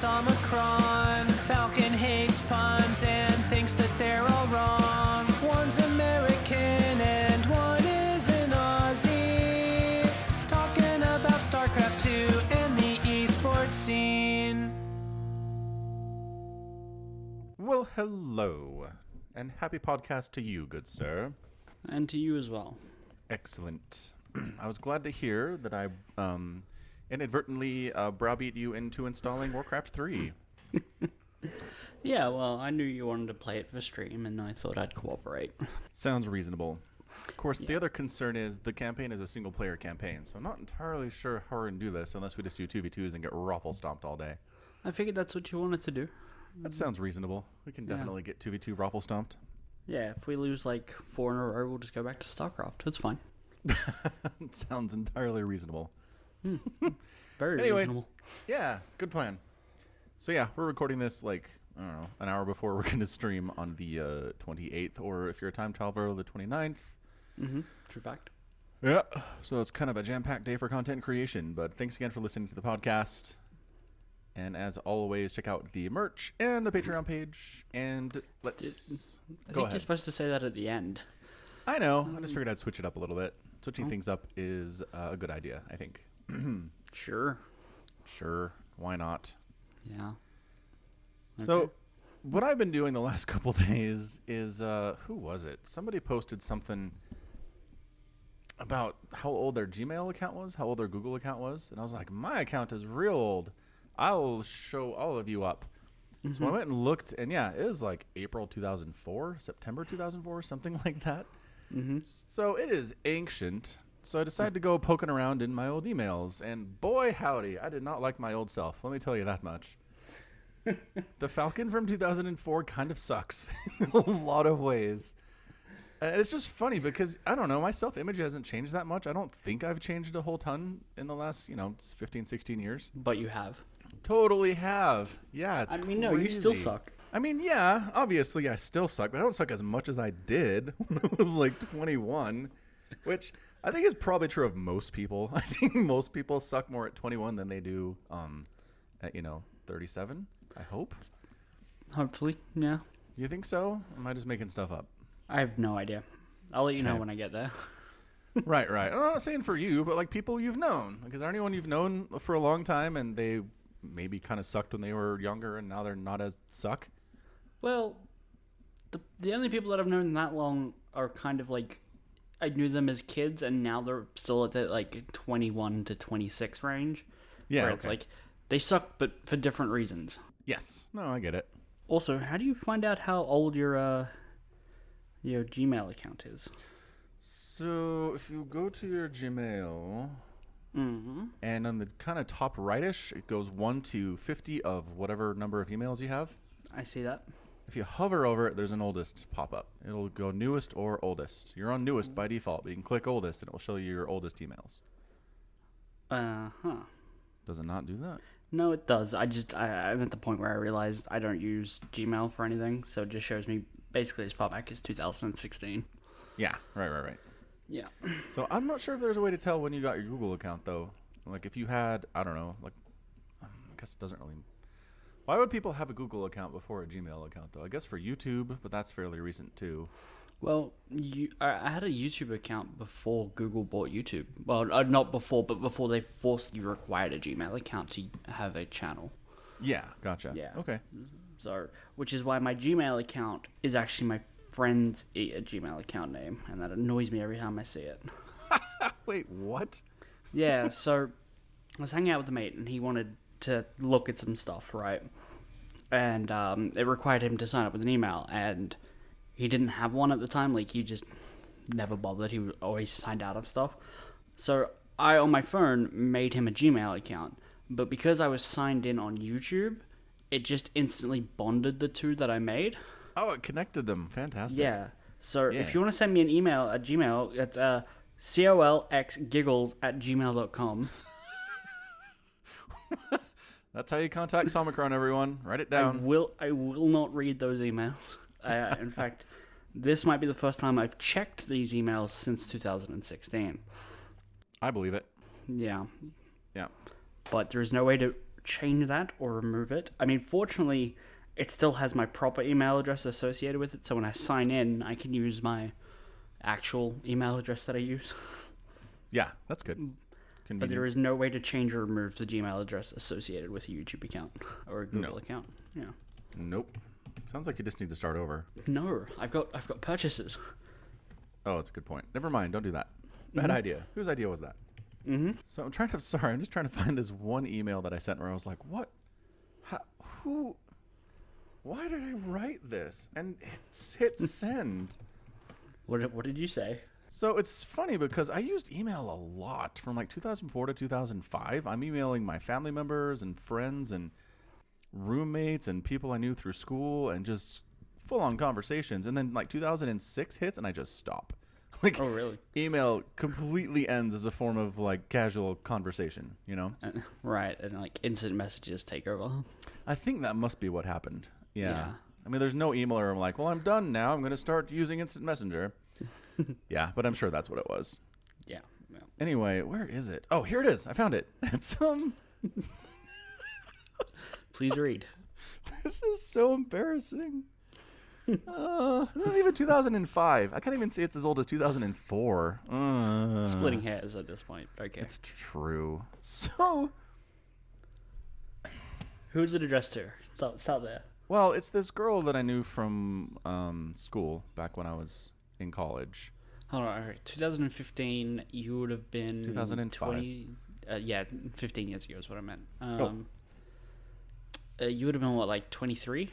it's Omicron. Falcon hates puns and thinks that they're all wrong. One's American and one is an Aussie. Talking about StarCraft 2 and the esports scene. Well, hello, and happy podcast to you, good sir. And to you as well. Excellent. I was glad to hear that I inadvertently browbeat you into installing Warcraft 3. Yeah, well, I knew you wanted to play it for stream, and I thought I'd cooperate. Sounds reasonable. Of course, the other concern is the campaign is a single-player campaign, so I'm not entirely sure how we're going to do this unless we just do 2v2s and get raffle stomped all day. I figured that's what you wanted to do. That sounds reasonable. We can definitely get 2v2 raffle stomped. Yeah, if we lose like 4 in a row, we'll just go back to StarCraft. It's fine. It sounds entirely reasonable. Very Anyway. reasonable. Yeah, good plan. So yeah, we're recording this like, I don't know, an hour before we're going to stream on the 28th, or if you're a time traveler, the 29th. Mm-hmm. True fact. Yeah, so it's kind of a jam-packed day for content creation, but thanks again for listening to the podcast. And as always, check out the merch and the Patreon page, and let's I go think ahead. you're supposed to say that at the end. I know, I just figured I'd switch it up a little bit. Switching things up is a good idea, I think. Sure. Sure, why not? Yeah. So, what I've been doing the last couple days is, who was it? Somebody posted something about how old their Gmail account was, how old their Google account was, and I was like, my account is real old. I'll show all of you up. So I went and looked, and yeah, it was like April 2004, September 2004, something like that. So it is ancient. So I decided to go poking around in my old emails, and boy howdy, I did not like my old self. Let me tell you that much. The Falcon from 2004 kind of sucks in a lot of ways. It's just funny because, I don't know, my self-image hasn't changed that much. I don't think I've changed a whole ton in the last, 15, 16 years. But you have. Totally have. Yeah, it's crazy. No, you still suck. I mean, yeah, obviously I still suck, but I don't suck as much as I did when I was like 21, which I think is probably true of most people. I think most people suck more at 21 than they do at 37, I hope. Hopefully, yeah. You think so? Or am I just making stuff up? I have no idea. I'll let you know Okay. when I get there. Right. I'm not saying for you, but like people you've known. Like, is there anyone you've known for a long time and they maybe kind of sucked when they were younger and now they're not as suck? Well, the only people that I've known that long are kind of like, I knew them as kids, and now they're still at that like 21 to 26 range. Yeah. Where it's like, they suck, but for different reasons. Yes. No, I get it. Also, how do you find out how old your Gmail account is? So if you go to your Gmail, and on the kind of top rightish, it goes 1 to 50 of whatever number of emails you have. I see that. If you hover over it, there's an oldest pop-up. It'll go newest or oldest. You're on newest by default, but you can click oldest, and it will show you your oldest emails. Does it not do that? No, it does. I'm at the point where I realized I don't use Gmail for anything, so it just shows me basically as far back as 2016. Yeah, right. Yeah. So I'm not sure if there's a way to tell when you got your Google account, though. Like if you had, I don't know, like, I guess it doesn't really... Why would people have a Google account before a Gmail account, though? I guess for YouTube, but that's fairly recent, too. Well, I had a YouTube account before Google bought YouTube. Well, not before, but before they forced you required a Gmail account to have a channel. Yeah, gotcha. Yeah. Okay. So, which is why my Gmail account is actually my friend's Gmail account name, and that annoys me every time I see it. Wait, what? Yeah, so I was hanging out with a mate, and he wanted to look at some stuff, right? And it required him to sign up with an email, and he didn't have one at the time. Like, he just never bothered. He always signed out of stuff. So I, on my phone, made him a Gmail account. But because I was signed in on YouTube, it just instantly bonded the two that I made. Oh, it connected them. Fantastic. Yeah. So Yeah. if you want to send me an email at Gmail, it's colxgiggles@gmail.com. That's how you contact Omicron, everyone. Write it down. I will not read those emails. In fact, this might be the first time I've checked these emails since 2016. I believe it. Yeah. Yeah. But there's no way to change that or remove it. I mean, fortunately, it still has my proper email address associated with it, so when I sign in, I can use my actual email address that I use. Yeah, that's good. But Convenient. there is no way to change or remove the Gmail address associated with a YouTube account or a Google account. Yeah. Nope. Sounds like you just need to start over. No, I've got purchases. Oh, that's a good point. Never mind. Don't do that. Bad idea. Whose idea was that? Mm-hmm. So I'm just trying to find this one email that I sent where I was like, what? Why did I write this? And hit send. What did you say? So it's funny because I used email a lot from like 2004 to 2005. I'm emailing my family members and friends and roommates and people I knew through school and just full on conversations. And then like 2006 hits and I just stop. Like, Oh, really? Email completely ends as a form of like casual conversation, you know? Right, and like instant messages take over. I think that must be what happened. Yeah. Yeah. I mean, there's no email where I'm like, well, I'm done now. I'm going to start using Instant Messenger. Yeah, but I'm sure that's what it was. Yeah. Anyway, where is it? Oh, here it is. I found it. It's Please read. This is so embarrassing. This is even 2005. I can't even say it's as old as 2004. Splitting hairs at this point. Okay. It's true. So, Who's it addressed to? Start there. well, it's this girl that I knew from school back when I was in college. Hold on. Okay. 2015. You would have been 2005. 20. Yeah, 15 years ago is what I meant. You would have been what, like 23?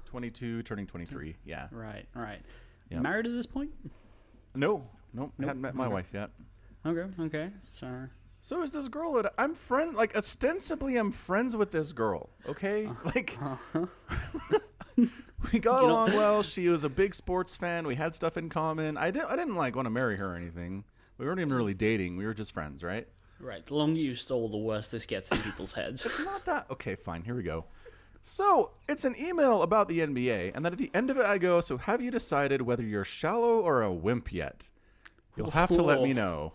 22, turning 23. Yeah. Right. Yep. Married at this point? Nope. Nope. Hadn't met my Okay. wife yet. Okay. Sorry. So is this girl that I'm ostensibly I'm friends with this girl, okay? We got along well. She was a big sports fan. We had stuff in common. I didn't like want to marry her or anything. We weren't even really dating. We were just friends, right? Right. The longer you stall, the worse this gets in people's heads. It's not that. Okay, fine. Here we go. So it's an email about the NBA, and then at the end of it I go, so have you decided whether you're shallow or a wimp yet? You'll have to let me know.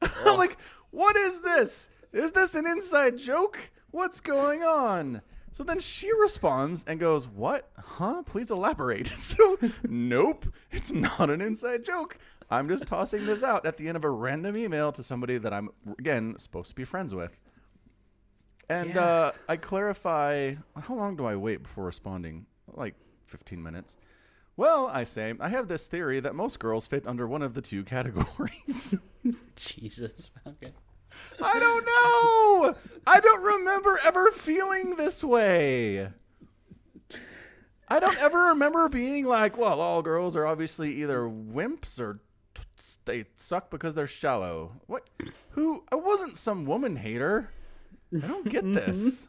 I'm like, what is this? Is this an inside joke? What's going on? So then she responds and goes, what? Huh? Please elaborate. So, nope, it's not an inside joke. I'm just tossing this out at the end of a random email to somebody that I'm, again, supposed to be friends with. And I clarify, how long do I wait before responding? Like 15 minutes. Well, I say, I have this theory that most girls fit under one of the two categories. Jesus. Okay. I don't know. I don't remember ever feeling this way. I don't ever remember being like, well, all girls are obviously either wimps or they suck because they're shallow. What? Who? I wasn't some woman hater. I don't get this.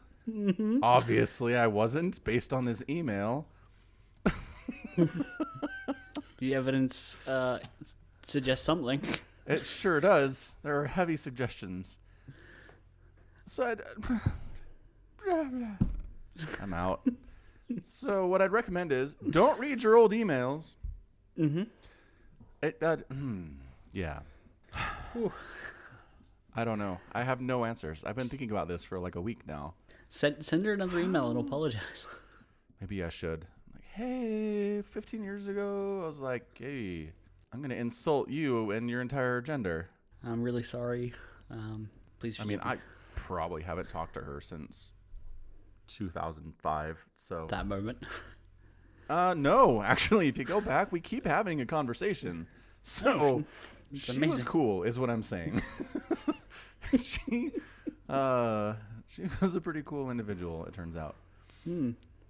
Obviously, I wasn't based on this email. The evidence suggests something. It sure does. There are heavy suggestions. So I'm out. So what I'd recommend is don't read your old emails. Mm-hmm. Yeah. I don't know. I have no answers. I've been thinking about this for like a week now. Send her another email and apologize. Maybe I should. Like, hey, 15 years ago, I was like, hey, I'm going to insult you and your entire gender. I'm really sorry. Please forgive me. I probably haven't talked to her since 2005. So That moment. No, actually, if you go back, we keep having a conversation. So she was amazing. cool, is what I'm saying. She was a pretty cool individual, it turns out.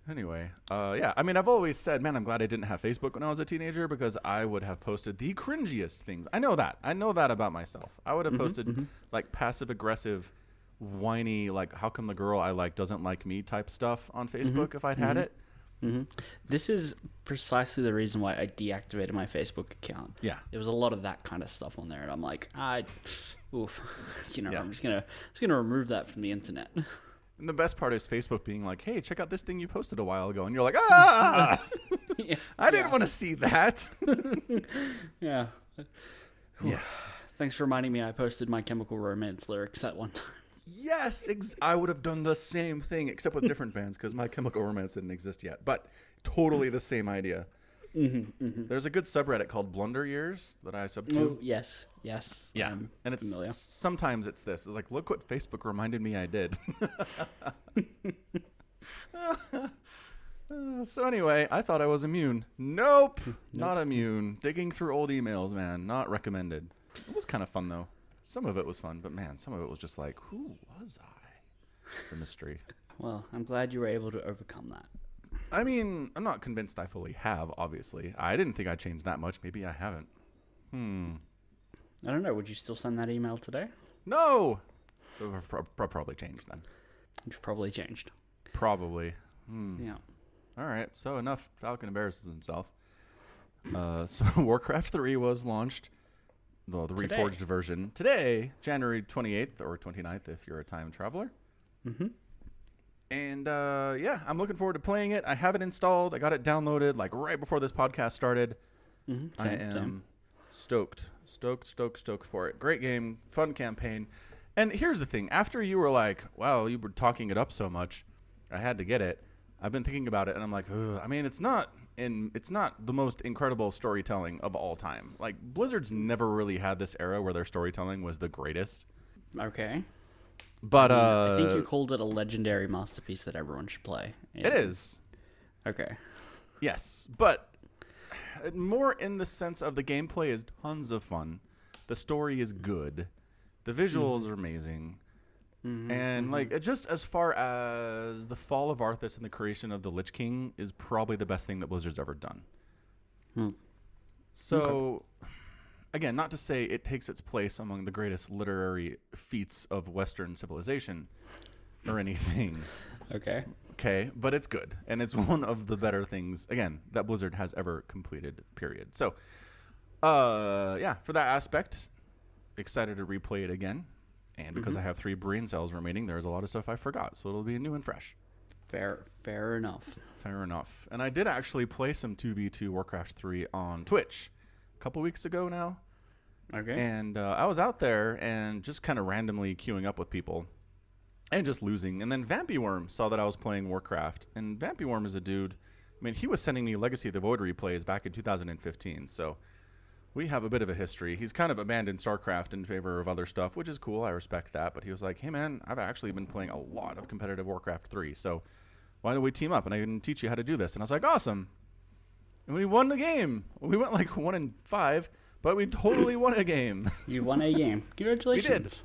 Anyway, yeah, I mean, I've always said, man, I'm glad I didn't have Facebook when I was a teenager because I would have posted the cringiest things. I know that about myself. I would have posted like passive aggressive, whiny, like how come the girl I like doesn't like me type stuff on Facebook if I'd had it. This is precisely the reason why I deactivated my Facebook account. Yeah. There was a lot of that kind of stuff on there, and I'm like, oof, Yeah. I'm just gonna remove that from the internet. And the best part is Facebook being like, hey, check out this thing you posted a while ago. And you're like, ah, Yeah. I didn't want to see that. Yeah. Yeah. Thanks for reminding me I posted My Chemical Romance lyrics that one time. Yes, I would have done the same thing, except with different bands, because My Chemical Romance didn't exist yet. But totally the same idea. There's a good subreddit called Blunder Years that I sub to. Oh, yes. Yeah, and it's familiar. sometimes it's this. It's like, look what Facebook reminded me I did. So anyway, I thought I was immune. Nope, not immune. Digging through old emails, man, not recommended. It was kind of fun though. Some of it was fun, but man, some of it was just like, who was I? It's a mystery. Well, I'm glad you were able to overcome that. I mean, I'm not convinced I fully have, obviously. I didn't think I changed that much. Maybe I haven't. I don't know. Would you still send that email today? No! So I've probably changed then. You've probably changed. Probably. Yeah. All right, so enough Falcon embarrasses himself. So Warcraft 3 was launched, the reforged version, today, January 28th or 29th if you're a time traveler. And yeah, I'm looking forward to playing it. I have it installed. I got it downloaded like right before this podcast started. I am stoked for it. Great game, fun campaign. And here's the thing. After you were like, wow, you were talking it up so much, I had to get it. I've been thinking about it, and I'm like, ugh. I mean, it's not the most incredible storytelling of all time. Like, Blizzard's never really had this era where their storytelling was the greatest. Okay. But I think you called it a legendary masterpiece that everyone should play. Yeah. It is. Okay. Yes, but more in the sense of the gameplay is tons of fun. The story is good. The visuals are amazing. And like just as far as the fall of Arthas and the creation of the Lich King is probably the best thing that Blizzard's ever done. So again, not to say it takes its place among the greatest literary feats of Western civilization or anything. Okay, but it's good, and it's one of the better things, again, that Blizzard has ever completed, period. So, yeah, for that aspect, excited to replay it again. And because I have 3 brain cells remaining, there's a lot of stuff I forgot, so it'll be new and fresh. Fair enough. Fair enough. And I did actually play some 2v2 Warcraft 3 on Twitch a couple weeks ago now. Okay. And I was out there and just kind of randomly queuing up with people and just losing. And then Vampyworm saw that I was playing Warcraft. And Vampyworm is a dude, I mean, he was sending me Legacy of the Void replays back in 2015, so we have a bit of a history. He's kind of abandoned StarCraft in favor of other stuff, which is cool. I respect that. But he was like, hey, man, I've actually been playing a lot of competitive Warcraft 3, so why don't we team up? And I can teach you how to do this. And I was like, awesome. And we won the game. We went like 1-5, but we totally won a game. You won a game. Congratulations. We did.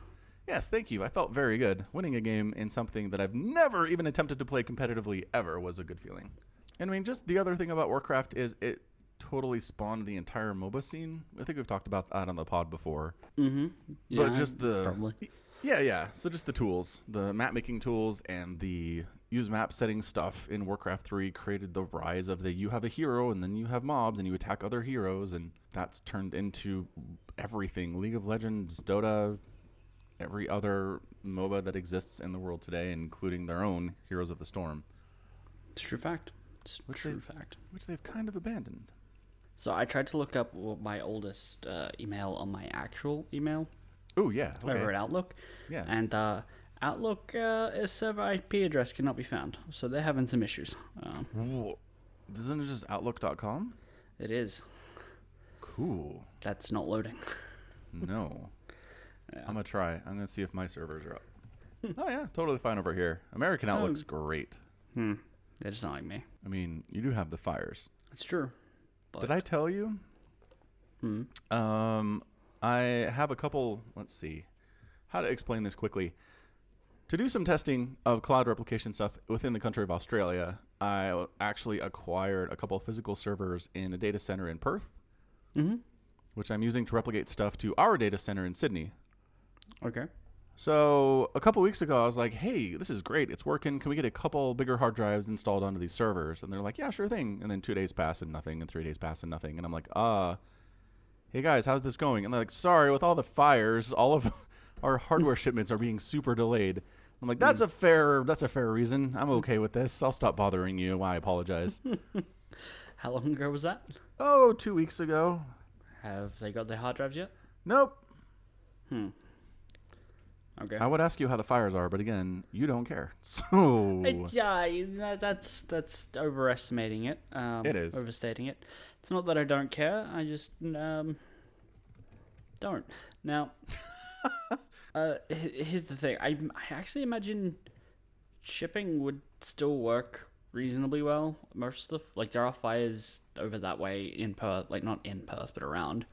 Yes, thank you. I felt very good. Winning a game in something that I've never even attempted to play competitively ever was a good feeling. And I mean, just the other thing about Warcraft is it totally spawned the entire MOBA scene. I think we've talked about that on the pod before. Yeah, but just the probably. Yeah. So just the tools, the map making tools, and the use map setting stuff in Warcraft 3 created the rise of the you have a hero and then you have mobs and you attack other heroes, and that's turned into everything. League of Legends, Dota, every other MOBA that exists in the world today, including their own Heroes of the Storm. It's true fact. It's true fact. Which they've kind of abandoned. So I tried to look up my oldest email on my actual email. Oh, yeah. Okay. Over at Outlook. Yeah. And Outlook server IP address cannot be found. So they're having some issues. Isn't it just Outlook.com? It is. Cool. That's not loading. No. Yeah. I'm going to try. I'm going to see if my servers are up. Oh, yeah. Totally fine over here. American Outlook's great. They're just not like me. I mean, you do have the fires. It's true. But Did I tell you? I have a couple, let's see, how to explain this quickly. To do some testing of cloud replication stuff within the country of Australia, I actually acquired a couple of physical servers in a data center in Perth, which I'm using to replicate stuff to our data center in Sydney. Okay. So a couple weeks ago, I was like, hey, this is great. It's working. Can we get a couple bigger hard drives installed onto these servers? And they're like, yeah, sure thing. And then 2 days pass and nothing, and 3 days pass and nothing. And I'm like, hey, guys, how's this going? And they're like, sorry, with all the fires, all of our hardware shipments are being super delayed. I'm like, that's a fair reason. I'm okay with this. I'll stop bothering you. I apologize. How long ago was that? 2 weeks ago. Have they got their hard drives yet? Nope. Okay. I would ask you how the fires are, but again, you don't care. So That's overestimating it. It is. Overstating it. It's not that I don't care. I just don't. Now, here's the thing. I actually imagine shipping would still work reasonably well. Most of there are fires over that way in Perth, not in Perth, but around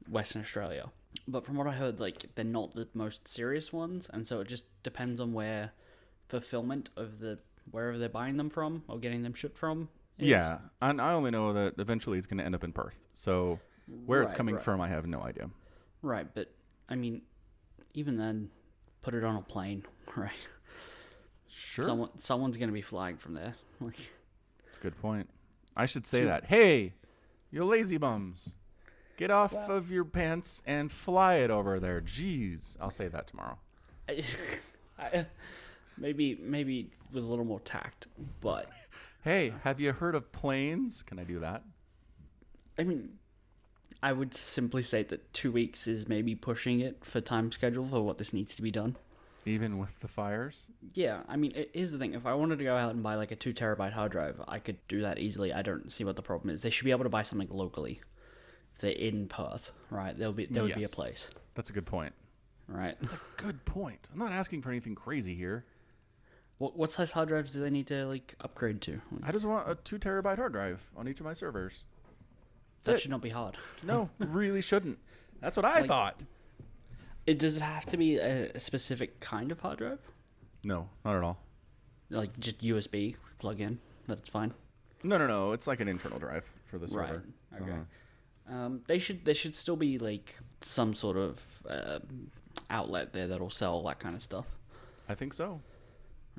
Western Australia. But from what I heard, they're not the most serious ones, and so it just depends on where fulfillment of wherever they're buying them from or getting them shipped from is. yeah, and I only know that eventually it's going to end up in Perth. So where it's coming right. from, I have no idea. Right, but I mean, even then, put it on a plane, right? Sure. Someone's going to be flying from there. That's a good point. I should say that. Hey, you lazy bums. Get off of your pants and fly it over there. Jeez. I'll say that tomorrow. Maybe with a little more tact, but Hey, have you heard of planes? Can I do that? I mean, I would simply say that 2 weeks is maybe pushing it for time schedule for what this needs to be done. Even with the fires? Yeah, I mean, here's the thing. If I wanted to go out and buy a 2 terabyte hard drive, I could do that easily. I don't see what the problem is. They should be able to buy something locally. If they're in Perth, right? There would be a Yes. place, That's a good point. right? That's a good point. I'm not asking for anything crazy here. What size hard drives do they need to upgrade to? I just want a 2 terabyte hard drive on each of my servers. That it. should not be hard. No, really shouldn't. That's what I thought. Does it have to be a specific kind of hard drive? No, not at all. Just USB plug in? That's fine. No. It's like an internal drive for the server. Right. Okay. There should still be some sort of outlet there that'll sell that kind of stuff. I think so.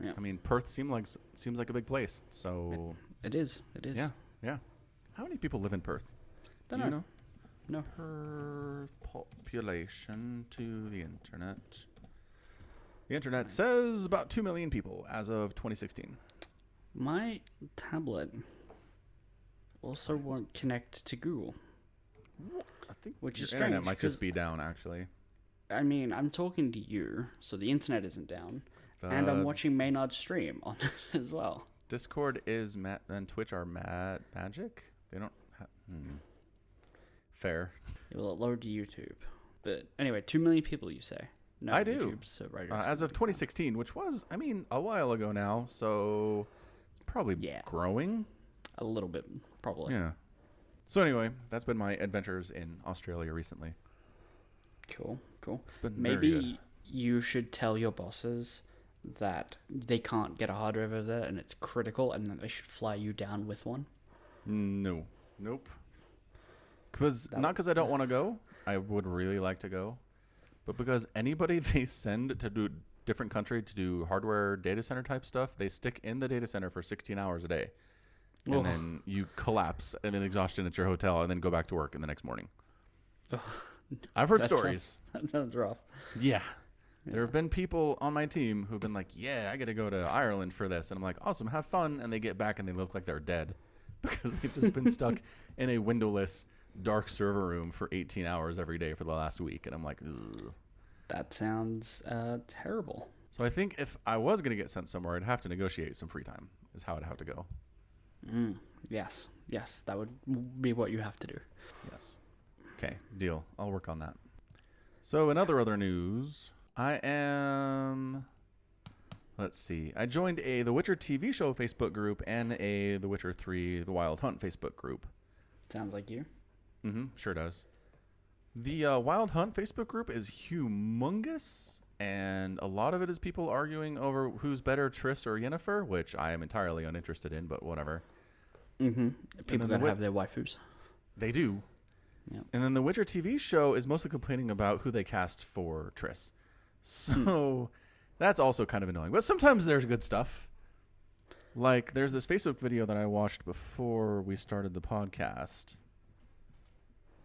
Yeah. I mean, Perth seems like a big place. So It is. yeah. How many people live in Perth? Don't Do you know. know? No. Perth population to the internet. The internet says about 2 million people as of 2016. My tablet also won't connect to Google. I think Which your is internet strange, might just 'cause- be down, actually. I mean, I'm talking to you, so the internet isn't down, and I'm watching Maynard's stream on it as well. Discord is and Twitch are magic. They don't have. Fair. It will load to YouTube. But anyway, 2 million people, you say? No, I do. YouTube's so right. As of 2016, which was, a while ago now, so it's probably growing. A little bit, probably. Yeah. So anyway, that's been my adventures in Australia recently. Cool. Been very Maybe good. you should tell your bosses that they can't get a hard drive over there and it's critical and that they should fly you down with one. No. Nope. Not because I don't want to go. I would really like to go. But because anybody they send to do different country to do hardware data center type stuff, they stick in the data center for 16 hours a day. And Ugh. then you collapse and then exhaustion at your hotel and then go back to work in the next morning. I've heard stories. That sounds rough. Yeah. There have been people on my team who've been like, yeah, I got to go to Ireland for this. And I'm like, awesome, have fun. And they get back and they look like they're dead because they've just been stuck in a windowless, dark server room for 18 hours every day for the last week. And I'm like, ugh. That sounds terrible. So I think if I was going to get sent somewhere, I'd have to negotiate some free time is how I'd have to go. Yes, that would be what you have to do. Yes. Okay, deal. I'll work on that. So in other news, I joined a The Witcher TV show Facebook group and a The Witcher 3 The Wild Hunt Facebook group. Sounds like you. Sure does. The Wild Hunt Facebook group is humongous, and a lot of it is people arguing over who's better, Triss or Yennefer, which I am entirely uninterested in, but whatever. People that have their waifus. They do. Yep. And then the Witcher TV show is mostly complaining about who they cast for Triss. So that's also kind of annoying. But sometimes there's good stuff. Like, there's this Facebook video that I watched before we started the podcast.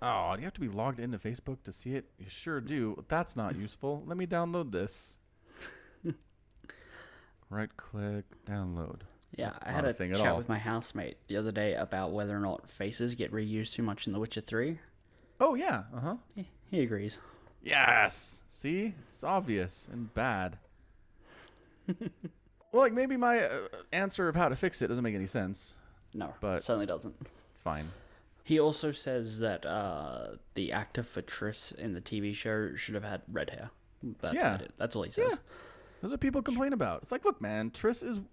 Oh, do you have to be logged into Facebook to see it? You sure do. That's not useful. Let me download this. Right click, download. Yeah, That's I not had a a thing at chat all. with my housemate the other day about whether or not faces get reused too much in The Witcher 3. Oh, yeah. Uh-huh. He agrees. Yes. See? It's obvious and bad. Well, like, maybe my answer of how to fix it doesn't make any sense. No, But- certainly doesn't. Fine. He also says that the actor for Triss in the TV show should have had red hair. That's Yeah. about it. That's all he says. Yeah. That's what people complain about. It's like, look, man,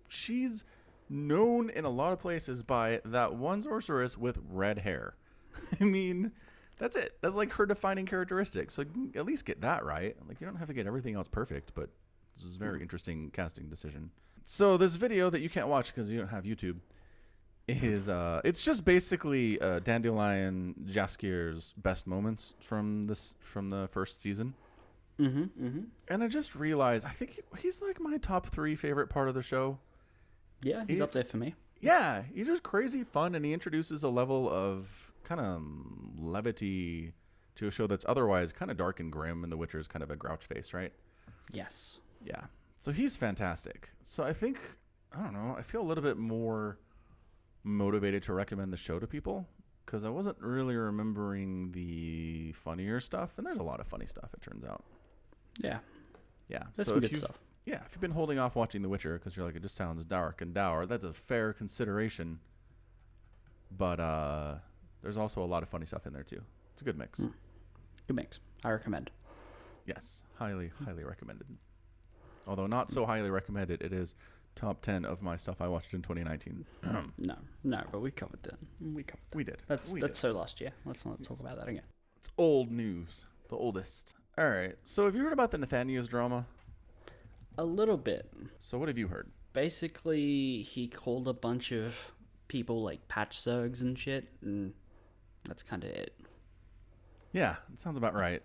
she's known in a lot of places by that one sorceress with red hair. I mean, that's it. That's like her defining characteristic. So at least get that right. Like, you don't have to get everything else perfect, but this is a very interesting casting decision. So this video that you can't watch because you don't have YouTube is it's just basically Dandelion Jaskier's best moments from the first season. And I just realized I think he's like my top 3 favorite part of the show. Yeah, he's up there for me. Yeah, he's just crazy fun, and he introduces a level of kind of levity to a show that's otherwise kind of dark and grim, and The Witcher's kind of a grouch face, right? Yes. Yeah. So he's fantastic. So I think, I don't know, I feel a little bit more motivated to recommend the show to people because I wasn't really remembering the funnier stuff, and there's a lot of funny stuff, it turns out. Yeah. Yeah. That's so some if good you've- stuff. Yeah, if you've been holding off watching The Witcher because you're like, it just sounds dark and dour, that's a fair consideration. But there's also a lot of funny stuff in there too. It's a good mix. Good mix. I recommend. Yes, highly, highly recommended. Although not so highly recommended, it is top 10 of my stuff I watched in 2019. No, but we covered that. We did. That's We did. so last year. Let's not talk about that again. It's old news, the oldest. All right, so have you heard about the Nathanias drama? A little bit. So what have you heard? Basically, he called a bunch of people like patch zergs and shit, and that's kind of it. Yeah, it sounds about right.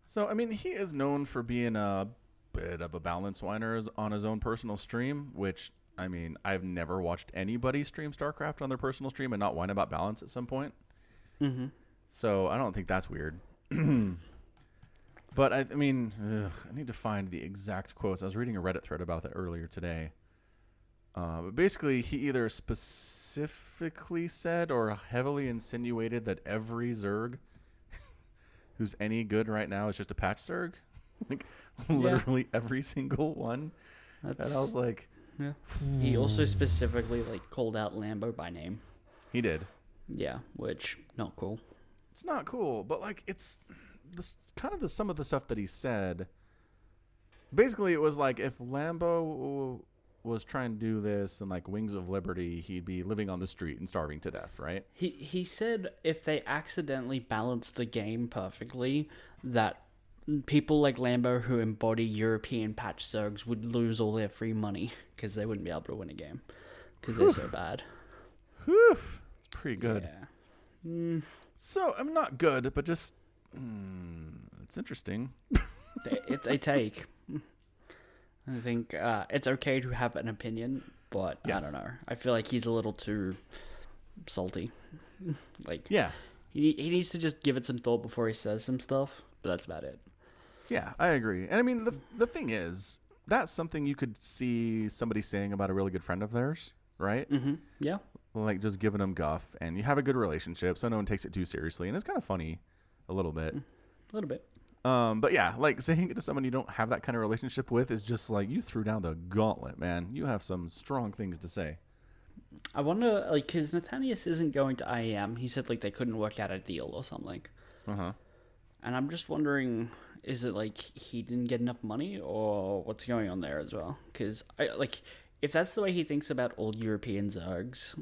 So, I mean, he is known for being a bit of a balance whiner on his own personal stream, which, I mean, I've never watched anybody stream StarCraft on their personal stream and not whine about balance at some point. So I don't think that's weird. But, I mean, I need to find the exact quotes. I was reading a Reddit thread about that earlier today. But basically, he either specifically said or heavily insinuated that every Zerg who's any good right now is just a patch Zerg. Like, literally every single one. And I was like... Yeah. He also specifically like called out Lambo by name. He did. Yeah, which not cool. It's not cool, but like it's some of the stuff that he said. Basically, it was like if Lambo was trying to do this and like Wings of Liberty, he'd be living on the street and starving to death, right? He said if they accidentally balanced the game perfectly, that people like Lambo who embody European patch zergs would lose all their free money because they wouldn't be able to win a game because they're so bad. Whew. It's pretty good. Yeah. So I'm not good, but just it's interesting. It's a take. I think it's okay to have an opinion, but Yes. I don't know. I feel like he's a little too salty. Like, Yeah. he needs to just give it some thought before he says some stuff, but that's about it. Yeah, I agree. And I mean, the thing is, that's something you could see somebody saying about a really good friend of theirs, right? Mm-hmm. Yeah. Like just giving them guff, and you have a good relationship, so no one takes it too seriously, and it's kind of funny, a little bit. A little bit. But yeah, like saying it to someone you don't have that kind of relationship with is just like you threw down the gauntlet, man. You have some strong things to say. I wonder, like, because Nathanias isn't going to IEM. He said, like, they couldn't work out a deal or something. Uh-huh. And I'm just wondering, is it, like, he didn't get enough money or what's going on there as well? Because, if that's the way he thinks about all European Zergs,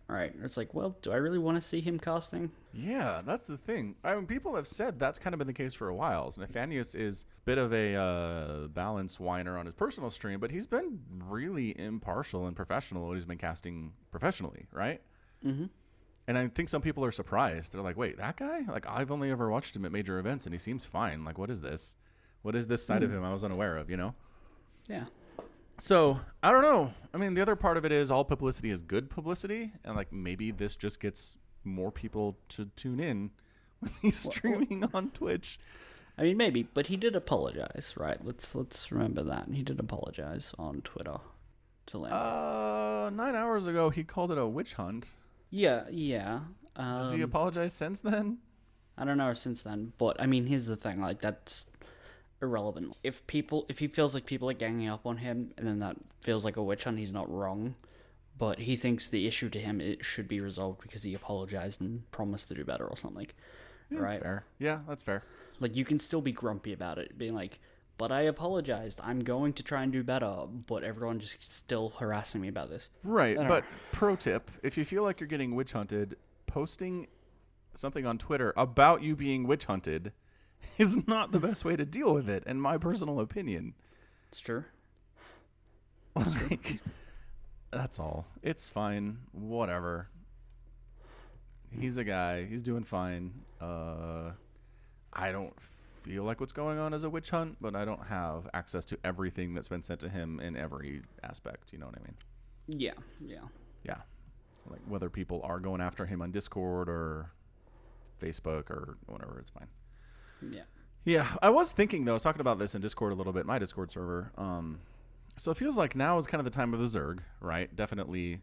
all right, it's like, well, do I really want to see him casting? Yeah, that's the thing. I mean, people have said that's kind of been the case for a while. So Nathanias is a bit of a balance whiner on his personal stream, but he's been really impartial and professional when he's been casting professionally, right? Mm-hmm. And I think some people are surprised. They're like, wait, that guy? Like, I've only ever watched him at major events, and he seems fine. Like, what is this? What is this side of him I was unaware of, you know? Yeah. So, I don't know. I mean, the other part of it is all publicity is good publicity, and, like, maybe this just gets more people to tune in when he's streaming on Twitch. I mean, maybe, but he did apologize, right? Let's remember that. He did apologize on Twitter to Lambo. 9 hours ago, he called it a witch hunt. Yeah. Has he apologized since then? I don't know since then, but I mean, here's the thing: like, that's irrelevant. If he feels like people are ganging up on him, and then that feels like a witch hunt, he's not wrong. But he thinks the issue to him, it should be resolved because he apologized and promised to do better or something. Yeah, right? Fair. Yeah, that's fair. Like, you can still be grumpy about it, being like, but I apologized. I'm going to try and do better, but everyone just still harassing me about this. Right, I don't but know. pro tip, if you feel like you're getting witch hunted, posting something on Twitter about you being witch hunted is not the best way to deal with it, in my personal opinion. It's true. Like, that's all. It's fine. Whatever. He's a guy. He's doing fine. I don't feel like what's going on is a witch hunt, but I don't have access to everything that's been sent to him in every aspect. You know what I mean? Yeah. Yeah. Like whether people are going after him on Discord or Facebook or whatever, it's fine. Yeah. Yeah. I was thinking, though, I was talking about this in Discord a little bit, my Discord server. So it feels like now is kind of the time of the Zerg, right? Definitely.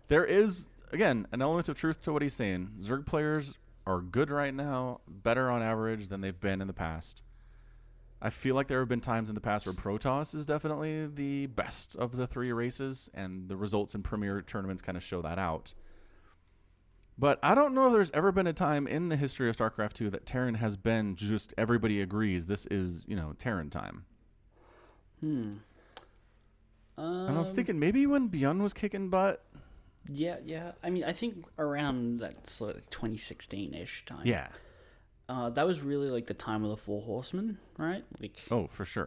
There is, again, an element of truth to what he's saying. Zerg players are good right now, better on average than they've been in the past. I feel like there have been times in the past where Protoss is definitely the best of the three races, and the results in Premier tournaments kind of show that out. But I don't know if there's ever been a time in the history of StarCraft 2 that Terran has been just everybody agrees this is, Terran time. And I was thinking maybe when Beyond was kicking butt. Yeah. I mean, I think around that sort of 2016-ish time. Yeah. That was really like the time of the Four Horsemen, right? Like, Oh, for sure.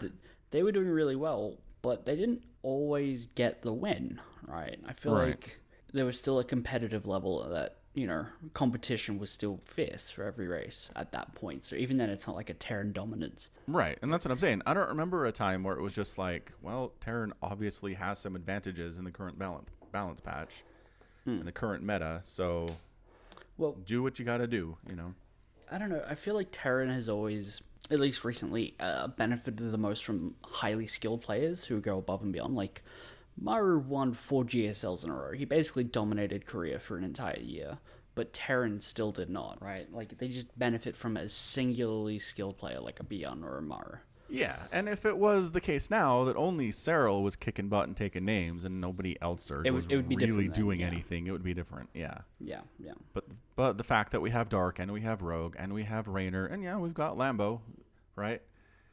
they were doing really well, but they didn't always get the win, right? I feel Right. like there was still a competitive level that, competition was still fierce for every race at that point. So even then, it's not like a Terran dominance. Right, and that's what I'm saying. I don't remember a time where it was just like, well, Terran obviously has some advantages in the current balance patch, in the current meta, so Well, do what you got to do, I don't know. I feel like Terran has always, at least recently, benefited the most from highly skilled players who go above and beyond. Like, Maru won 4 GSLs in a row. He basically dominated Korea for an entire year, but Terran still did not, right? Like, they just benefit from a singularly skilled player like a Beyond or a Maru. Yeah, and if it was the case now that only Cyril was kicking butt and taking names and nobody else was it would be really different then, doing yeah. anything, it would be different, yeah. Yeah. But the fact that we have Dark and we have Rogue and we have Raynor and yeah, we've got Lambo, right?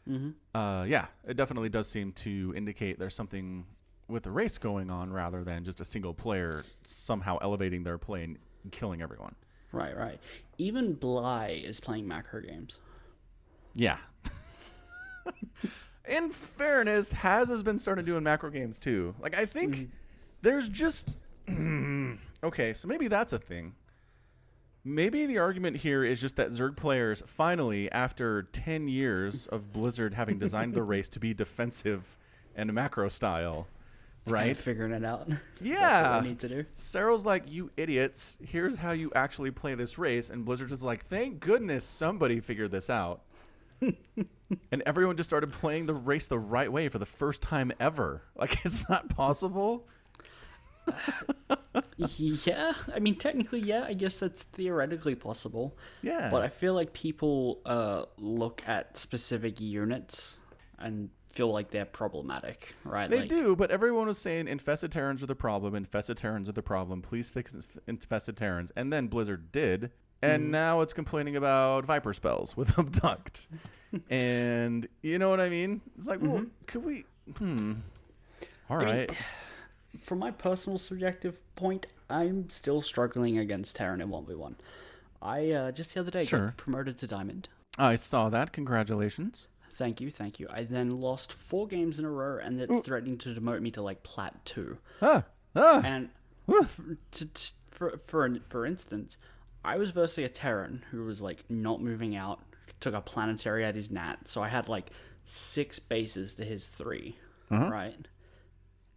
Yeah, it definitely does seem to indicate there's something with the race going on rather than just a single player somehow elevating their play and killing everyone. Right. Even Bly is playing macro games. Yeah. In fairness, Haz has been starting doing macro games too. Like, I think there's just... okay, so maybe that's a thing. Maybe the argument here is just that Zerg players finally, after 10 years of Blizzard having designed the race to be defensive and macro style, right? Figuring it out. Yeah. That's what they need to do. Cyril's like, you idiots, here's how you actually play this race. And Blizzard is like, thank goodness somebody figured this out. And everyone just started playing the race the right way for the first time ever. Like, is that possible? Yeah, I mean, technically, yeah, I guess that's theoretically possible. Yeah. But I feel like people look at specific units and feel like they're problematic, right? They like, do, but everyone was saying Infested Terrans are the problem, Infested Terrans are the problem, please fix Infested Terrans. And then Blizzard did, and now it's complaining about Viper spells with Abduct. And you know what I mean? It's like, well, could we... All right. From my personal subjective point, I'm still struggling against Terran in 1v1. I just the other day Sure. got promoted to Diamond. I saw that. Congratulations. Thank you. I then lost 4 games in a row, and it's threatening to demote me to like Plat 2. And for instance, I was versing a Terran who was like not moving out, took a planetary at his nat, so I had like 6 bases to his 3, right?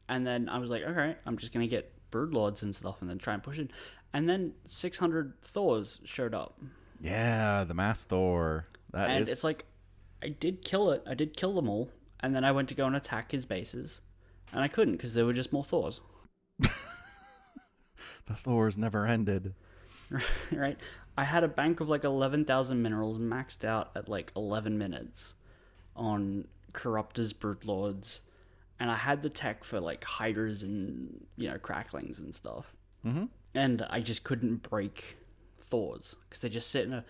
And then I was like, okay, I'm just gonna get Broodlords and stuff, and then try and push it. And then 600 Thors showed up, Yeah, the Mass Thor. and it's like, I did kill it. I did kill them all, and then I went to go and attack his bases, and I couldn't because there were just more Thors. The Thors never ended. Right? I had a bank of like 11,000 minerals maxed out at like 11 minutes. on Corruptors, Broodlords, and I had the tech for like Hydras and cracklings and stuff. Mm-hmm. And I just couldn't break Thors because they just sit in a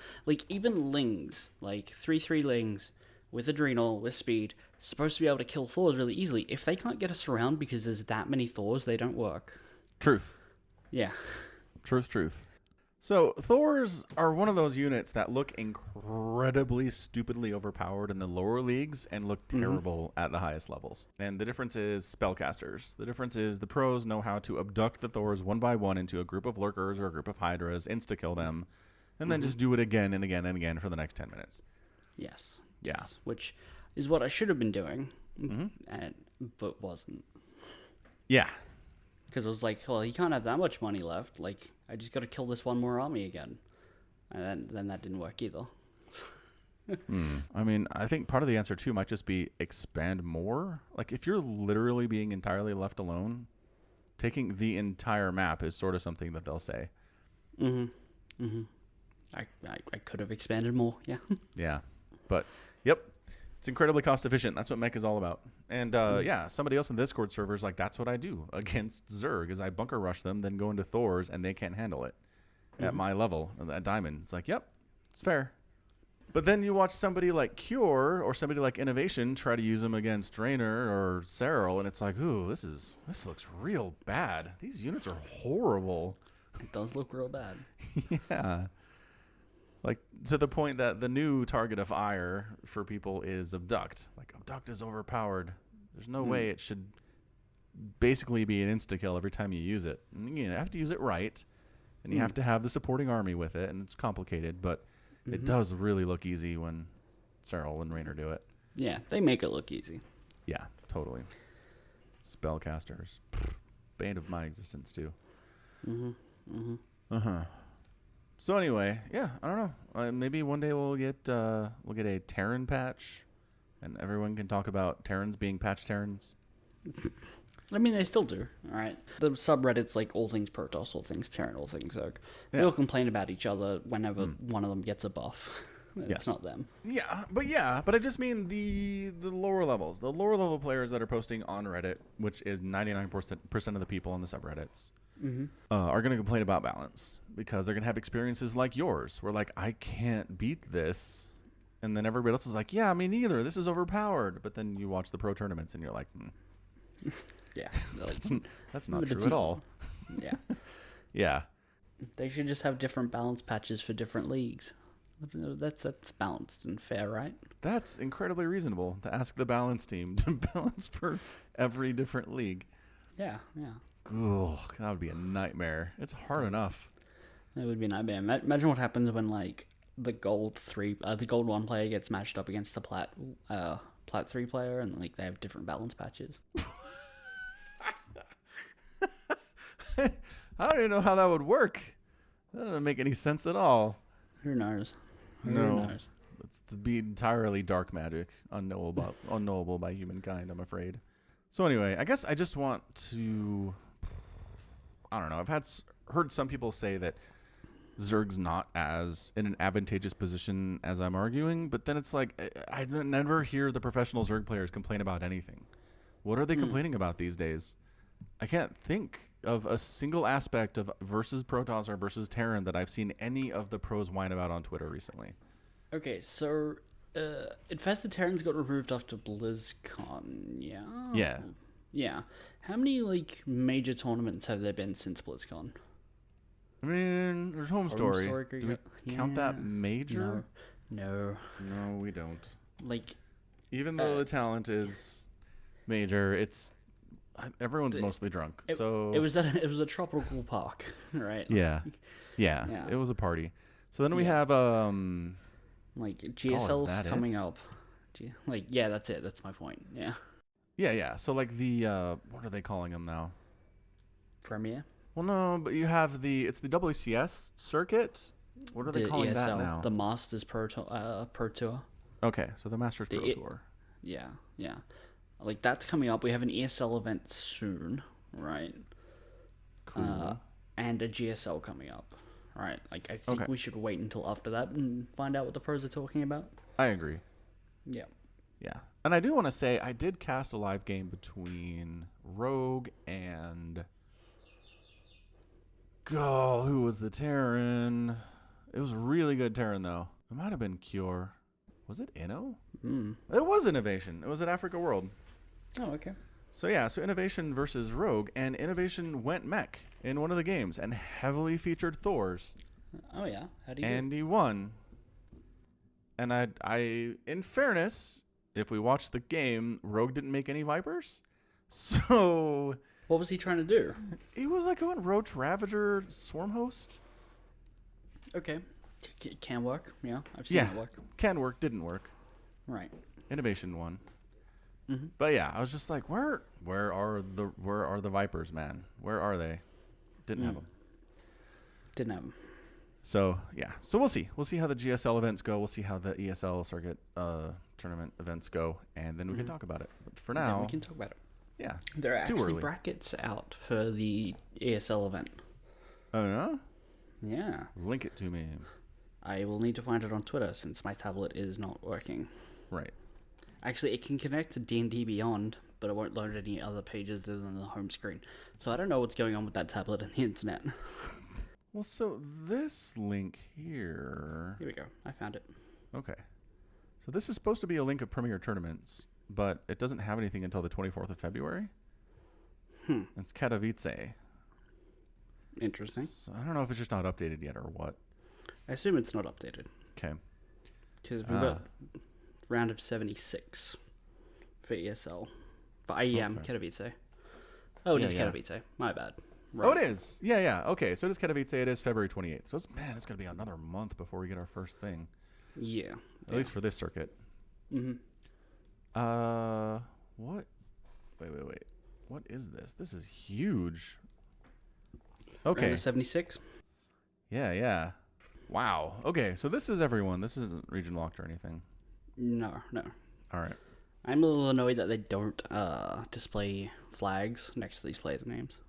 even Lings, like 3/3 Lings with Adrenal with speed, supposed to be able to kill Thors really easily. If they can't get us around because there's that many Thors, they don't work. Truth. Yeah. Truth. So Thors are one of those units that look incredibly stupidly overpowered in the lower leagues and look terrible at the highest levels. And the difference is spellcasters. The difference is the pros know how to abduct the Thors one by one into a group of lurkers or a group of hydras, insta-kill them, and then just do it again and again and again for the next 10 minutes. Yes. Yeah. Yes. Which is what I should have been doing, but wasn't. Yeah. Because I was like, well, he can't have that much money left. Like, I just got to kill this one more army again. And then that didn't work either. I mean, I think part of the answer, too, might just be expand more. Like, if you're literally being entirely left alone, taking the entire map is sort of something that they'll say. I could have expanded more, yeah. Yeah. But, yep. It's incredibly cost efficient. That's what mech is all about. And yeah, somebody else in the Discord server is like, that's what I do against Zerg, is I bunker rush them, then go into Thors, and they can't handle it at my level, at Diamond. It's like, yep, it's fair. But then you watch somebody like Cure or somebody like Innovation try to use them against Raynor or Serral, and it's like, ooh, this looks real bad. These units are horrible. It does look real bad. Yeah. Like, to the point that the new target of ire for people is Abduct. Like, Abduct is overpowered. There's no way it should basically be an insta-kill every time you use it. And you have to use it right, and you have to have the supporting army with it, and it's complicated, but it does really look easy when Serral and Raynor do it. Yeah, they make it look easy. Yeah, totally. Spellcasters. Bane of my existence, too. So anyway, yeah, I don't know. Maybe one day we'll get a Terran patch, and everyone can talk about Terrans being patch Terrans. I mean, they still do. All right, the subreddits like all things Protoss, all things Terran, all things Zerg. They all complain about each other whenever one of them gets a buff. It's not them. Yeah, but I just mean the lower levels, the lower level players that are posting on Reddit, which is 99% of the people on the subreddits. Are going to complain about balance because they're going to have experiences like yours where, like, I can't beat this. And then everybody else is like, yeah, me neither. This is overpowered. But then you watch the pro tournaments and you're like, Yeah. that's not true at all. Yeah. Yeah. They should just have different balance patches for different leagues. That's balanced and fair, right? That's incredibly reasonable to ask the balance team to balance for every different league. Yeah. Ugh, that would be a nightmare. It's hard enough. It would be a nightmare. Imagine what happens when like the gold 1 player gets matched up against the plat 3 player, and like they have different balance patches. I don't even know how that would work. That doesn't make any sense at all. Who knows? Who No. knows? It's to be entirely dark magic, unknowable by humankind, I'm afraid. So anyway, I guess I just want to, I don't know, I've heard some people say that Zerg's not as in an advantageous position as I'm arguing, but then it's like, I never hear the professional Zerg players complain about anything. What are they complaining about these days? I can't think of a single aspect of versus Protoss or versus Terran that I've seen any of the pros whine about on Twitter recently. Okay, so Infested Terrans got removed after BlizzCon, yeah? Yeah. Yeah. How many like major tournaments have there been since BlizzCon? I mean, there's Home Story. Do we count that major? No. No, we don't. Like, even though the talent is major, everyone's mostly drunk. So it was a tropical park, right? Yeah. It was a party. So then we have like GSL's coming up. That's it. That's my point. Yeah. Yeah. So like the what are they calling them now? Premier. Well, no, but you have it's the WCS circuit. What are they calling ESL, that now? The Masters Pro Tour. Okay, so the Masters Pro Tour. Yeah. Like that's coming up. We have an ESL event soon, right? Cool. And a GSL coming up, right? Like I think we should wait until after that and find out what the pros are talking about. I agree. Yeah. Yeah. And I do want to say I did cast a live game between Rogue and who was the Terran? It was a really good Terran though. It might have been Cure. Was it Inno? It was Innovation. It was at Africa World. Oh, okay. So yeah, so Innovation versus Rogue, and Innovation went mech in one of the games and heavily featured Thors. Oh yeah. How do you And do? he won. And I, in fairness, if we watch the game, Rogue didn't make any Vipers. So What was he trying to do? he was like going Roach Ravager Swarm Host. Okay. Can work. Yeah, I've seen it work. Can work, didn't work. Right. Innovation won. But yeah, I was just like, where are the Vipers, man? Where are they? Didn't have them. Didn't have him. So yeah, so we'll see. We'll see how the GSL events go. We'll see how the ESL circuit tournament events go, and then we can talk about it. But for Then now, we can talk about it. yeah, There are too actually early. brackets out for the ESL event. Oh yeah, Yeah. link it to me. I will need to find it on Twitter since my tablet is not working. Right. Actually, it can connect to D&D Beyond, but it won't load any other pages other than the home screen. So I don't know what's going on with that tablet and the internet. Well, so this link here. Here we go. I found it. Okay. So this is supposed to be a link of Premier tournaments, but it doesn't have anything until the 24th of February. It's Katowice. Interesting. So I don't know if it's just not updated yet or what. I assume it's not updated. Okay. Because we've got round of 76 for ESL. For IEM, Okay. Katowice. Oh, it Yeah, is yeah. Katowice. My bad. Oh, it is. Yeah, yeah. Okay, so it is Katowice. It is February 28th. So it's going to be another month before we get our first thing. Yeah. At least for this circuit. Mm-hmm. What? Wait. What is this? This is huge. Okay. Round of 76? Yeah. Wow. Okay, so this is everyone. This isn't region locked or anything. No. All right. I'm a little annoyed that they don't display flags next to these players' names.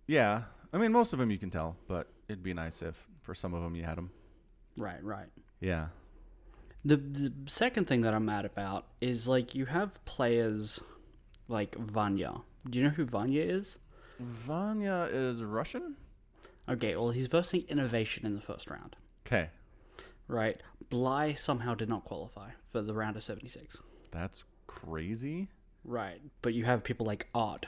Yeah. I mean, most of them you can tell, but it'd be nice if for some of them you had them. Right. Yeah. The second thing that I'm mad about is, like, you have players like Vanya. Do you know who Vanya is? Vanya is Russian? Okay, well, he's versing Innovation in the first round. Okay. Right? Bly somehow did not qualify for the round of 76. That's crazy. Right, but you have people like Art.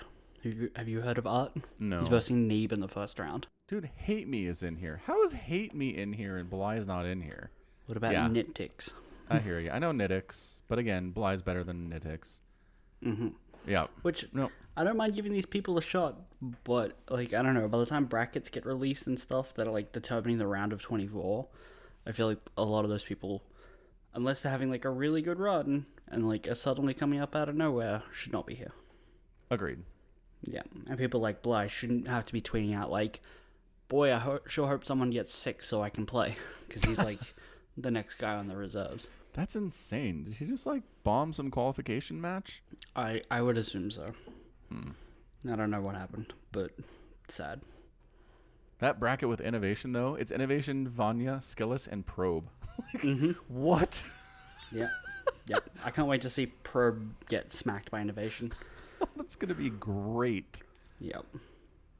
Have you heard of Art? No. He's versing Neeb in the first round. Dude, Hate Me is in here. How is Hate Me in here and Bly is not in here? What about Yeah. Nitix? I hear you. I know Nitix, but again, Bly's better than Nitix. Mm-hmm. Yeah. Which, No. I don't mind giving these people a shot, but, like, I don't know, by the time brackets get released and stuff that are, like, determining the round of 24, I feel like a lot of those people, unless they're having, like, a really good run and, like, are suddenly coming up out of nowhere, should not be here. Agreed. Yeah, and people like Bly shouldn't have to be tweeting out, like, boy, I sure hope someone gets sick so I can play, because he's, like, the next guy on the reserves. That's insane. Did he just, like, bomb some qualification match? I would assume so. I don't know what happened, but sad. That bracket with Innovation, though, it's Innovation, Vanya, Skillus, and Probe. What? Yep. I can't wait to see Probe get smacked by Innovation. That's going to be great. Yep.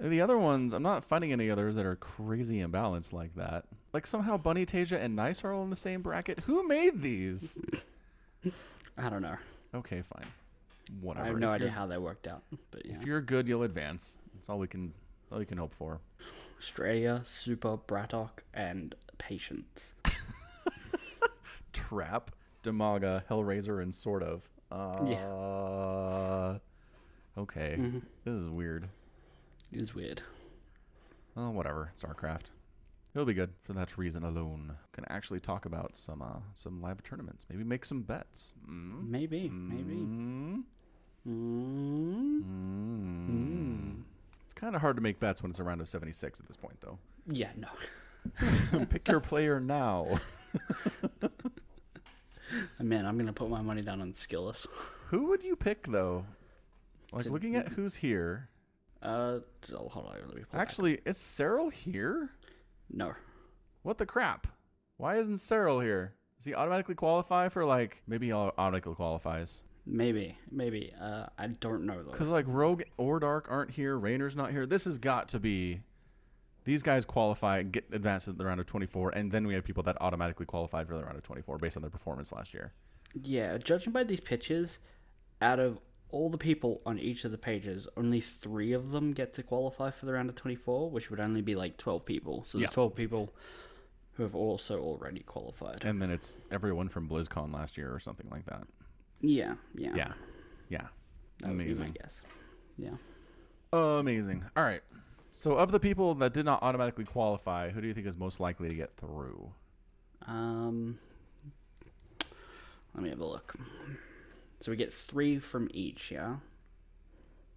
And the other ones, I'm not finding any others that are crazy imbalanced like that. Like somehow Bunny, Tasia, and Nice are all in the same bracket. Who made these? I don't know. Okay, fine. Whatever. I have no If idea you're- how they worked out. But yeah. If you're good, you'll advance. That's all we can hope for. Straya, Super, Brattok, and Patience. Trap, Demaga, Hellraiser, and sort of. Okay. This is weird. It is weird. Oh, whatever. It's StarCraft. It'll be good for that reason alone. Can actually talk about some live tournaments. Maybe make some bets. Maybe. It's kind of hard to make bets when it's a round of 76 at this point, though. Yeah, no. Pick your player now. Man, I'm going to put my money down on Skillus. Who would you pick, though? Like, It's a- looking at who's here. Hold on. Let me pull Actually, is Cyril here? back. No. What the crap? Why isn't Cyril here? Does he automatically qualify for like, maybe he automatically qualifies? Maybe. I don't know though. Because like Rogue or Dark aren't here, Rainer's not here. This has got to be, these guys qualify and get advanced to the round of 24, and then we have people that automatically qualified for the round of 24 based on their performance last year. Yeah, judging by these pitches, out of all the people on each of the pages, only 3 of them get to qualify for the round of 24, which would only be like 12 people. So there's 12 people who have also already qualified. And then it's everyone from BlizzCon last year or something like that. Yeah. Yeah. That would be Amazing. my guess. Yeah. Amazing. All right. So of the people that did not automatically qualify, who do you think is most likely to get through? Let me have a look. So we get 3 from each, yeah?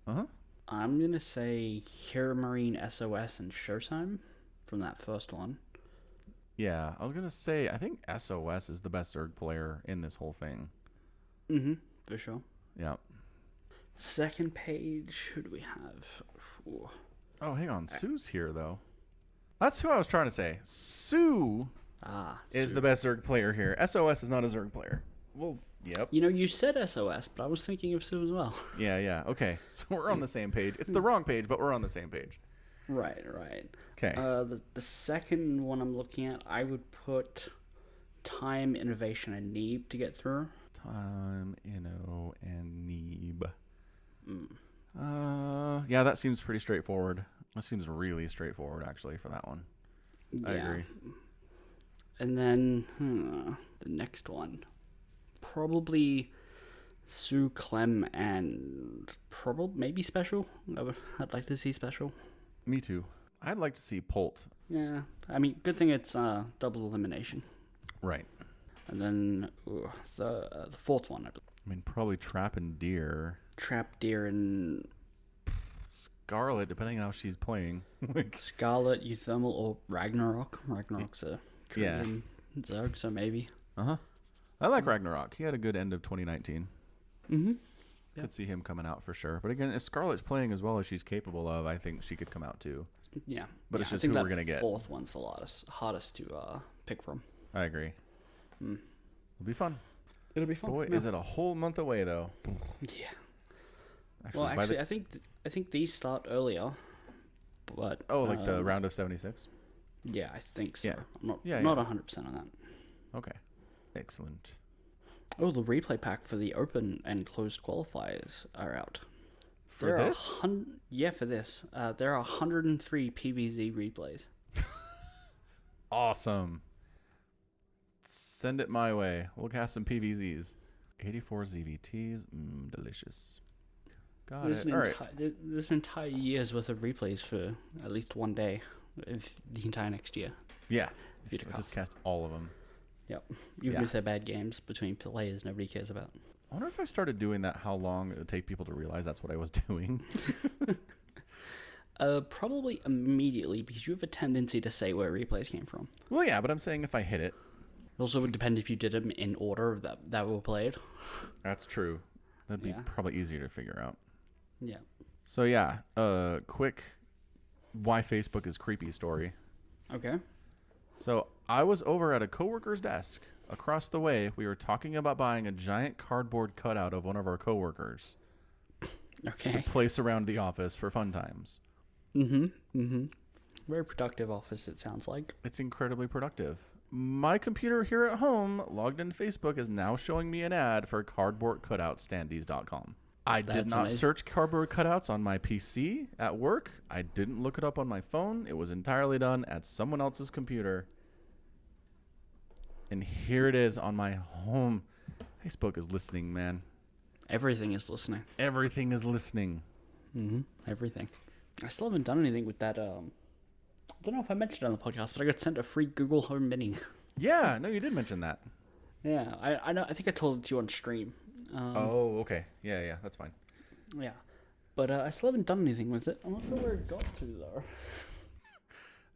Uh-huh. I'm going to say Hero Marine, SOS, and Showtime from that first one. Yeah, I was going to say, I think SOS is the best Zerg player in this whole thing. Mm-hmm, for sure. Yeah. Second page, who do we have? Ooh. Oh, hang on. Sue's here, though. That's who I was trying to say. Sue is the best Zerg player here. SOS is not a Zerg player. Well, yep. You know, you said SOS, but I was thinking of Sue as well. Yeah. Okay, so we're on the same page. It's the wrong page, but we're on the same page. Right. Okay. The second one I'm looking at, I would put Time, Innovation, and Neeb to get through. Time, Inno, and Neeb. Yeah, that seems pretty straightforward. That seems really straightforward, actually, for that one. I agree. And then the next one, probably Sue, Clem, and maybe Special. I'd like to see Special. Me too. I'd like to see Polt. Yeah, I mean, good thing it's double elimination. Right. And then the fourth one, I mean, probably Trap and Deer. Trap, Deer, and Scarlet, depending on how she's playing. Scarlet, Euthermal, or Ragnarok. Ragnarok's a Korean Zerg, so maybe. I like Ragnarok. He had a good end of 2019. Mm-hmm. Could see him coming out for sure. But again, if Scarlet's playing as well as she's capable of, I think she could come out too. Yeah. But it's just I think who we're going to get. Fourth one's the hardest to pick from. I agree. It'll be fun. It'll be fun. Boy, is it a whole month away, though. Yeah. Actually, I think these start earlier, but like the round of 76? Yeah, I think so. Yeah. I'm not Yeah, not 100% on that. Okay. Excellent. Oh, the replay pack for the open and closed qualifiers are out. For this? For this. There are 103 PVZ replays. Awesome. Send it my way. We'll cast some PVZs. 84 ZVTs. Delicious. Got it. All right. There's an entire year's worth of replays for at least one day, if the entire next year. Yeah. If you Just cast all of them. Yep. Even if they're bad games between players nobody cares about. I wonder if I started doing that, how long it would take people to realize that's what I was doing. Probably immediately, because you have a tendency to say where replays came from. Well, yeah, but I'm saying if I hit it. It also would depend if you did them in order that were played. That's true. That'd be probably easier to figure out. Yeah. So, yeah, quick why Facebook is creepy story. Okay. So I was over at a coworker's desk across the way. We were talking about buying a giant cardboard cutout of one of our coworkers to place around the office for fun times. Very productive office, it sounds like. It's incredibly productive. My computer here at home, logged into Facebook, is now showing me an ad for cardboardcutoutstandies.com. I did not search cardboard cutouts on my PC at work. I didn't look it up on my phone. It was entirely done at someone else's computer. And here it is on my home. Facebook is listening, man. Everything is listening. Everything is listening. Everything. I still haven't done anything with that. I don't know if I mentioned it on the podcast, but I got sent a free Google Home Mini. Yeah, no, you did mention that. Yeah, I know. I think I told it to you on stream. Oh, okay. Yeah, that's fine. Yeah, but I still haven't done anything with it. I'm not sure where it got to, though.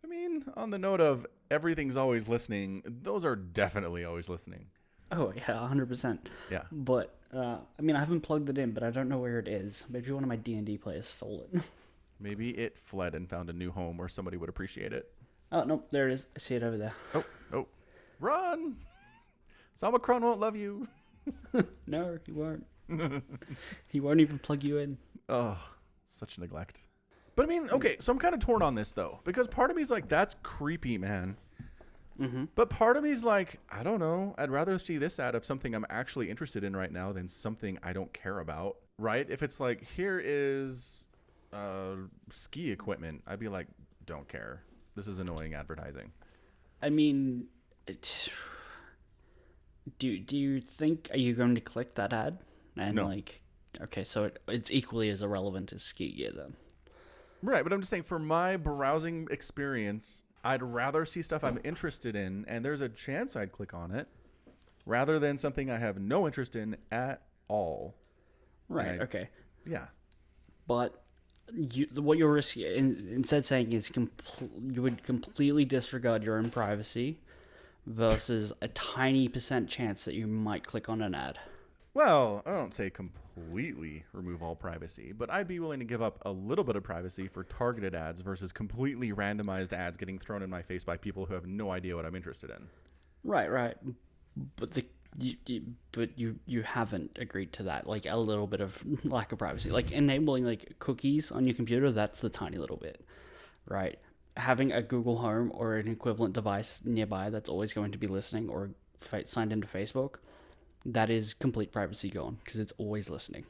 I mean, on the note of everything's always listening, those are definitely always listening. Oh, yeah, 100%. Yeah. But, I mean, I haven't plugged it in, but I don't know where it is. Maybe one of my D&D players stole it. Maybe it fled and found a new home where somebody would appreciate it. Oh, no, there it is. I see it over there. Oh, run! Omicron won't love you. No, he won't. He won't even plug you in. Oh, such neglect. But I mean, okay, so I'm kind of torn on this, though, because part of me is like, that's creepy, man. Mm-hmm. But part of me is like, I don't know. I'd rather see this ad of something I'm actually interested in right now than something I don't care about, right? If it's like, here is ski equipment, I'd be like, don't care. This is annoying advertising. I mean, do you think, are you going to click that ad? And No. like, okay, so it's equally as irrelevant as ski gear then. Right, but I'm just saying, for my browsing experience, I'd rather see stuff I'm interested in, and there's a chance I'd click on it, rather than something I have no interest in at all. Right, okay. Yeah. But what you're risking, instead saying is you would completely disregard your own privacy versus a tiny % chance that you might click on an ad. Well, I don't say completely remove all privacy, but I'd be willing to give up a little bit of privacy for targeted ads versus completely randomized ads getting thrown in my face by people who have no idea what I'm interested in. Right. But you haven't agreed to that. Like a little bit of lack of privacy, like enabling like cookies on your computer. That's the tiny little bit, right? Having a Google Home or an equivalent device nearby that's always going to be listening or signed into Facebook. That is complete privacy gone because it's always listening.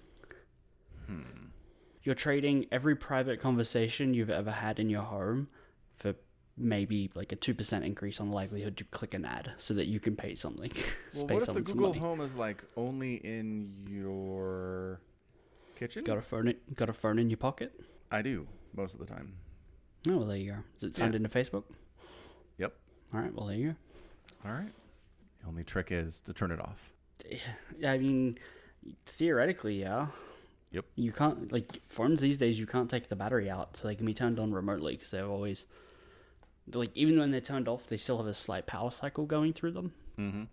You're trading every private conversation you've ever had in your home for maybe like a 2% increase on the likelihood to click an ad so that you can pay something. Well, what if the Google Home is like only in your kitchen? Got a phone in your pocket? I do most of the time. Oh, well, there you go. Is it signed into Facebook? Yep. All right, well, there you All right. The only trick is to turn it off. go. I mean, theoretically, yeah. Yep. You can't, like, phones these days, you can't take the battery out so they can be turned on remotely because they're always, like, even when they're turned off, they still have a slight power cycle going through them. Mm-hmm.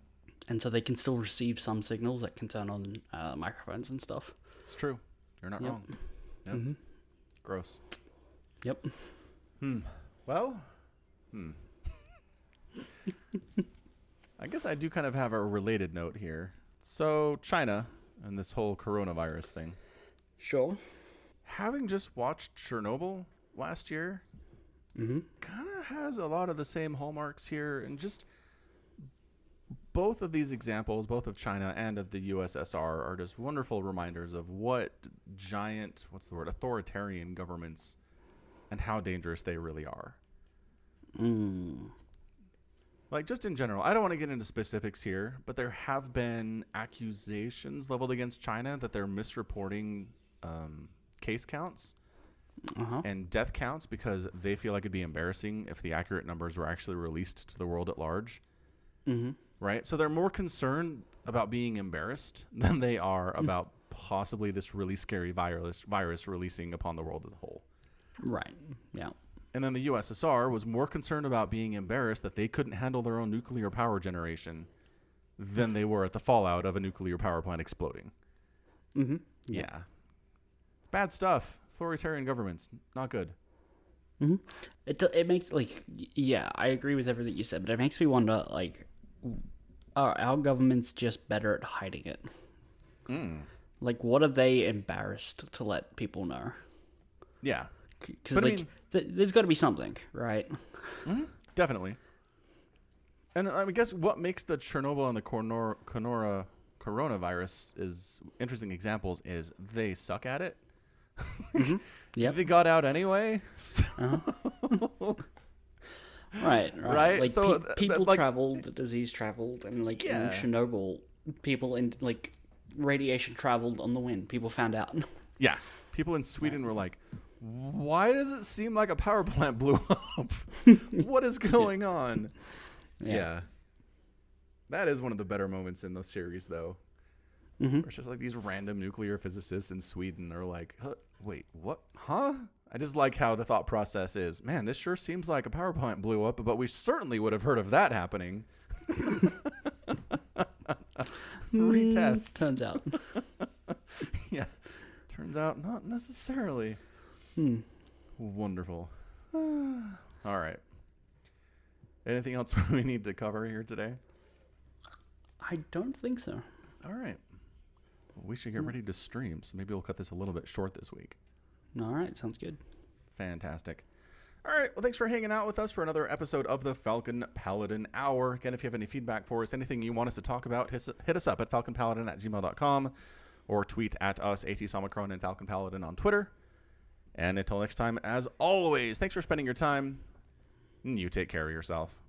And so they can still receive some signals that can turn on microphones and stuff. It's true. You're not wrong. Yep. Mm-hmm. Gross. Yep. Well, I guess I do kind of have a related note here. So, China and this whole coronavirus thing. Sure. Having just watched Chernobyl last year, kind of has a lot of the same hallmarks here. And just both of these examples, both of China and of the USSR, are just wonderful reminders of what giant, authoritarian governments and how dangerous they really are. Like, just in general, I don't want to get into specifics here, but there have been accusations leveled against China that they're misreporting case counts and death counts because they feel like it'd be embarrassing if the accurate numbers were actually released to the world at large. Right? So they're more concerned about being embarrassed than they are about possibly this really scary virus releasing upon the world as a whole. Right. Yeah. And then the USSR was more concerned about being embarrassed that they couldn't handle their own nuclear power generation than they were at the fallout of a nuclear power plant exploding. Yeah. It's bad stuff. Authoritarian governments, not good. It makes, like, yeah, I agree with everything you said, but it makes me wonder, like, are our governments just better at hiding it? Like, what are they embarrassed to let people know? Yeah. Because, like, there's got to be something, right? Definitely. And I guess what makes the Chernobyl and the coronavirus is interesting examples is they suck at it. Yep. They got out anyway. Right. Right? Like, So, people like, traveled, the disease traveled, and, like, in Yeah. Chernobyl, people in, like, radiation traveled on the wind. People found out. Yeah. People in Sweden were like, why does it seem like a power plant blew up? What is going on? Yeah. That is one of the better moments in the series, though. Where it's just like these random nuclear physicists in Sweden are like, wait, what? Huh? I just like how the thought process is, man, this sure seems like a power plant blew up, but we certainly would have heard of that happening. Retest. Turns out. Yeah. Turns out not necessarily. Wonderful. All right. Anything else we need to cover here today? I don't think so. All right. Well, we should get ready to stream, so maybe we'll cut this a little bit short this week. All right, sounds good. Fantastic. All right. Well, thanks for hanging out with us for another episode of the Falcon Paladin Hour. Again, if you have any feedback for us, anything you want us to talk about, hit us up at falconpaladin@gmail.com or tweet at us, ATSomicron and Falcon Paladin on Twitter. And until next time, as always, thanks for spending your time. And you take care of yourself.